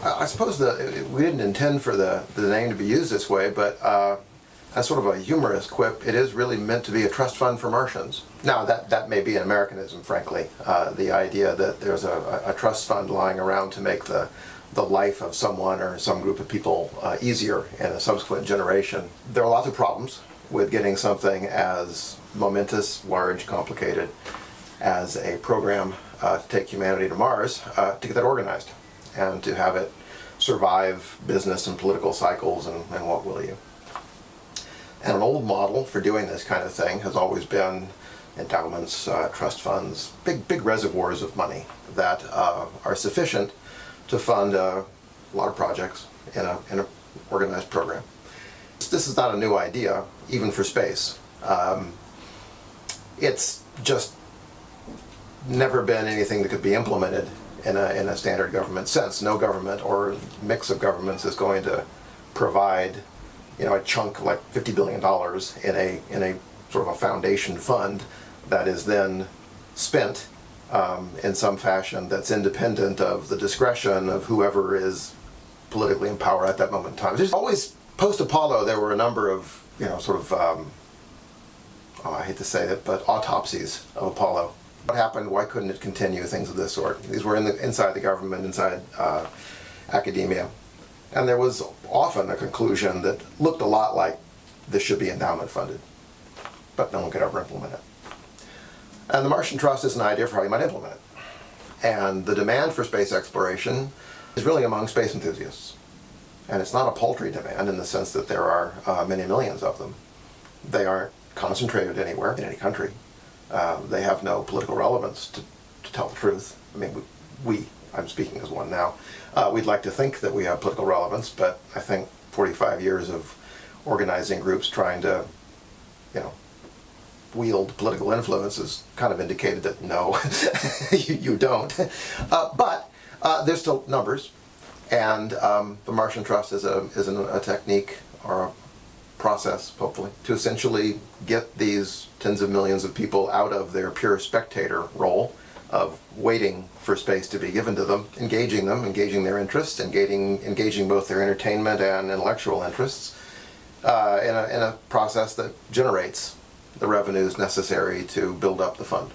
I suppose we didn't intend for the name to be used this way, but as sort of a humorous quip, it is really meant to be a trust fund for Martians. Now, that may be an Americanism, frankly. The idea that there's a trust fund lying around to make the life of someone or some group of people easier in a subsequent generation. There are lots of problems with getting something as momentous, large, complicated as a program to take humanity to Mars, to get that organized and to have it survive business and political cycles and what will you. And an old model for doing this kind of thing has always been endowments, trust funds, big reservoirs of money that are sufficient to fund a lot of projects in an organized program. This is not a new idea, even for space. It's just never been anything that could be implemented in a standard government sense. No government or mix of governments is going to provide, a chunk like $50 billion in a sort of a foundation fund that is then spent in some fashion that's independent of the discretion of whoever is politically in power at that moment in time. There's always, post-Apollo, there were a number of, I hate to say it, but autopsies of Apollo. What happened? Why couldn't it continue? Things of this sort. These were inside the government, inside academia. And there was often a conclusion that looked a lot like this should be endowment funded, but no one could ever implement it. And the Martian Trust is an idea for how you might implement it. And the demand for space exploration is really among space enthusiasts. And it's not a paltry demand in the sense that there are many millions of them. They aren't concentrated anywhere in any country. They have no political relevance, to tell the truth. I mean, I'm speaking as one now, we'd like to think that we have political relevance, but I think 45 years of organizing groups trying to, wield political influence has kind of indicated that no, you don't. But there's still numbers, and the Martian Trust is a technique or a process, hopefully, to essentially get these tens of millions of people out of their pure spectator role of waiting for space to be given to them, engaging their interests, engaging both their entertainment and intellectual interests in a process that generates the revenues necessary to build up the fund.